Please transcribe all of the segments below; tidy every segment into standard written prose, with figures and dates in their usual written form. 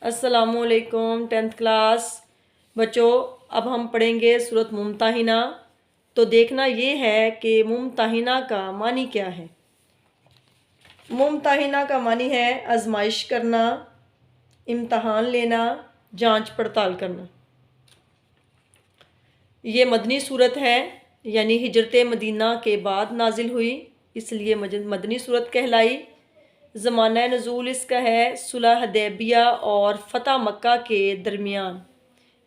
السلام علیکم 10th class بچوں، اب ہم پڑھیں گے سورۃ ممتحنہ۔ تو دیکھنا یہ ہے کہ ممتحنہ کا معنی کیا ہے۔ ممتحنہ کا معنی ہے آزمائش کرنا، امتحان لینا، جانچ پڑتال کرنا۔ یہ مدنی صورت ہے، یعنی ہجرت مدینہ کے بعد نازل ہوئی، اس لیے مدنی صورت کہلائی۔ زمانہ نزول اس کا ہے صلح حدیبیہ اور فتح مکہ کے درمیان،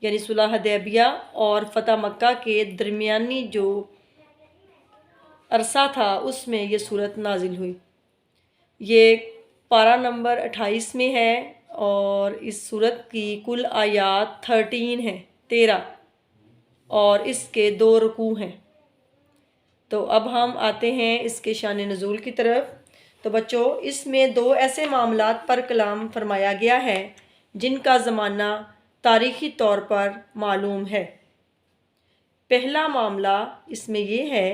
یعنی صلح حدیبیہ اور فتح مکہ کے درمیانی جو عرصہ تھا اس میں یہ صورت نازل ہوئی۔ یہ پارہ نمبر 28 میں ہے اور اس صورت کی کل آیات 13 اور اس کے 2 رکوع ہیں۔ تو اب ہم آتے ہیں اس کے شان نزول کی طرف۔ تو بچوں، اس میں 2 ایسے معاملات پر کلام فرمایا گیا ہے جن کا زمانہ تاریخی طور پر معلوم ہے۔ پہلا معاملہ اس میں یہ ہے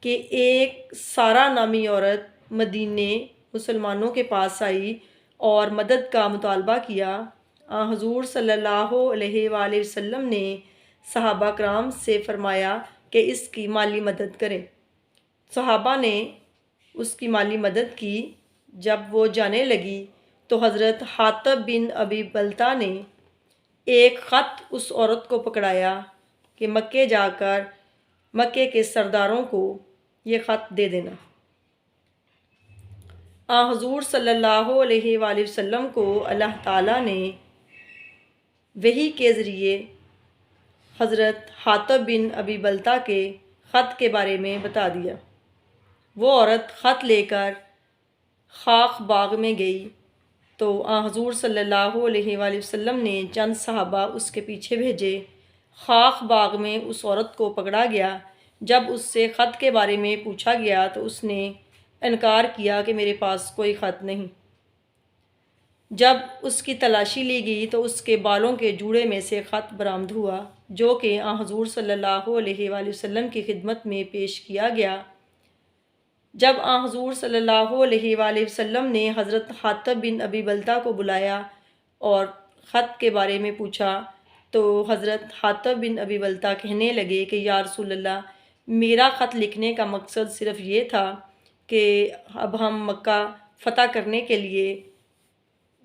کہ ایک سارہ نامی عورت مدینے مسلمانوں کے پاس آئی اور مدد کا مطالبہ کیا۔ حضور صلی اللہ علیہ وآلہ وسلم نے صحابہ کرام سے فرمایا کہ اس کی مالی مدد کریں۔ صحابہ نے اس کی مالی مدد کی۔ جب وہ جانے لگی تو حضرت حاطب بن ابی بلتہ نے ایک خط اس عورت کو پکڑایا کہ مکے جا کر مکے کے سرداروں کو یہ خط دے دینا۔ حضور صلی اللہ علیہ وآلہ وسلم کو اللہ تعالیٰ نے وحی کے ذریعے حضرت حاطب بن ابی بلتہ کے خط کے بارے میں بتا دیا۔ وہ عورت خط لے کر خاک باغ میں گئی تو حضور صلی اللہ علیہ وآلہ وسلم نے چند صحابہ اس کے پیچھے بھیجے۔ خاک باغ میں اس عورت کو پکڑا گیا۔ جب اس سے خط کے بارے میں پوچھا گیا تو اس نے انکار کیا کہ میرے پاس کوئی خط نہیں۔ جب اس کی تلاشی لی گئی تو اس کے بالوں کے جوڑے میں سے خط برآمد ہوا جو کہ حضور صلی اللہ علیہ وآلہ وسلم کی خدمت میں پیش کیا گیا۔ جب حضور صلی اللہ علیہ وآلہ وسلم نے حضرت حاطب بن ابی بلتہ کو بلایا اور خط کے بارے میں پوچھا تو حضرت حاطب بن ابی بلتہ کہنے لگے کہ یا رسول اللہ، میرا خط لکھنے کا مقصد صرف یہ تھا کہ اب ہم مکہ فتح کرنے کے لیے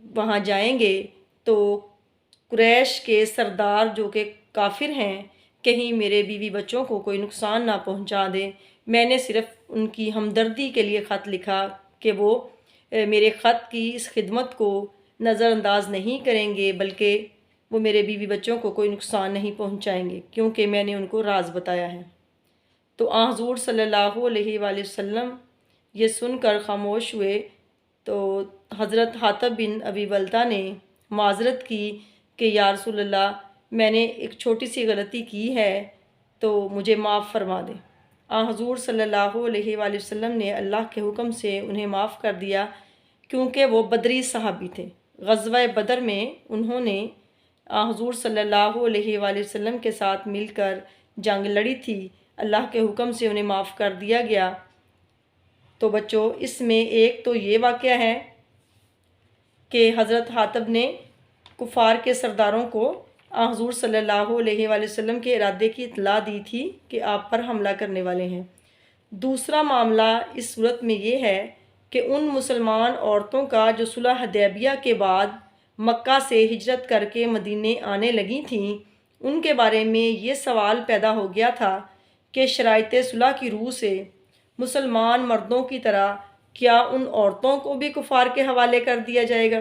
وہاں جائیں گے تو قریش کے سردار جو کہ کافر ہیں کہیں میرے بیوی بچوں کو کوئی نقصان نہ پہنچا دیں۔ میں نے صرف ان کی ہمدردی کے لیے خط لکھا کہ وہ میرے خط کی اس خدمت کو نظر انداز نہیں کریں گے، بلکہ وہ میرے بیوی بچوں کو کوئی نقصان نہیں پہنچائیں گے کیونکہ میں نے ان کو راز بتایا ہے۔ تو حضور صلی اللہ علیہ وآلہ وسلم یہ سن کر خاموش ہوئے تو حضرت حاطب بن ابی بلتہ نے معذرت کی کہ یا رسول اللہ، میں نے ایک چھوٹی سی غلطی کی ہے تو مجھے معاف فرما دیں۔ حضور صلی اللہ علیہ وآلہ وسلم نے اللہ کے حکم سے انہیں معاف کر دیا کیونکہ وہ بدری صحابی تھے۔ غزوہ بدر میں انہوں نے حضور صلی اللہ علیہ وآلہ وسلم کے ساتھ مل کر جنگ لڑی تھی۔ اللہ کے حکم سے انہیں معاف کر دیا گیا۔ تو بچوں، اس میں ایک تو یہ واقعہ ہے کہ حضرت حاطب نے کفار کے سرداروں کو حضور صلی اللہ علیہ وآلہ وسلم کے ارادے کی اطلاع دی تھی کہ آپ پر حملہ کرنے والے ہیں۔ دوسرا معاملہ اس صورت میں یہ ہے کہ ان مسلمان عورتوں کا جو صلح حدیبیہ کے بعد مکہ سے ہجرت کر کے مدینے آنے لگی تھیں، ان کے بارے میں یہ سوال پیدا ہو گیا تھا کہ شرائط صلح کی روح سے مسلمان مردوں کی طرح کیا ان عورتوں کو بھی کفار کے حوالے کر دیا جائے گا؟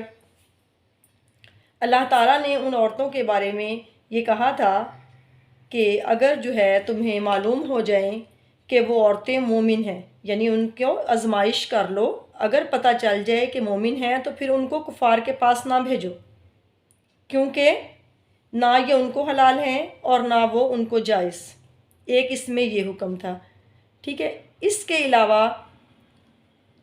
اللہ تعالیٰ نے ان عورتوں کے بارے میں یہ کہا تھا کہ اگر جو ہے تمہیں معلوم ہو جائیں کہ وہ عورتیں مومن ہیں، یعنی ان کو آزمائش کر لو، اگر پتہ چل جائے کہ مومن ہیں تو پھر ان کو کفار کے پاس نہ بھیجو، کیونکہ نہ یہ ان کو حلال ہیں اور نہ وہ ان کو جائز۔ ایک اس میں یہ حکم تھا، ٹھیک ہے۔ اس کے علاوہ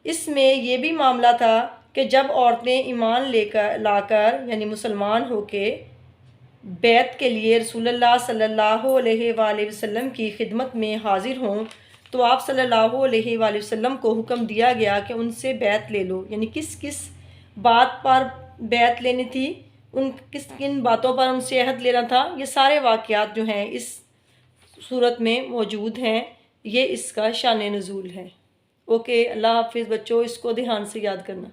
اس میں یہ بھی معاملہ تھا کہ جب عورتیں ایمان لا کر یعنی مسلمان ہو کے بیعت کے لیے رسول اللہ صلی اللہ علیہ وآلہ وسلم کی خدمت میں حاضر ہوں تو آپ صلی اللہ علیہ وآلہ وسلم کو حکم دیا گیا کہ ان سے بیعت لے لو۔ یعنی کس کس بات پر بیعت لینی تھی؟ ان کن باتوں پر ان سے عہد لینا تھا، یہ سارے واقعات جو ہیں اس صورت میں موجود ہیں۔ یہ اس کا شان نزول ہے۔ اوکے، اللہ حافظ بچوں، اس کو دھیان سے یاد کرنا۔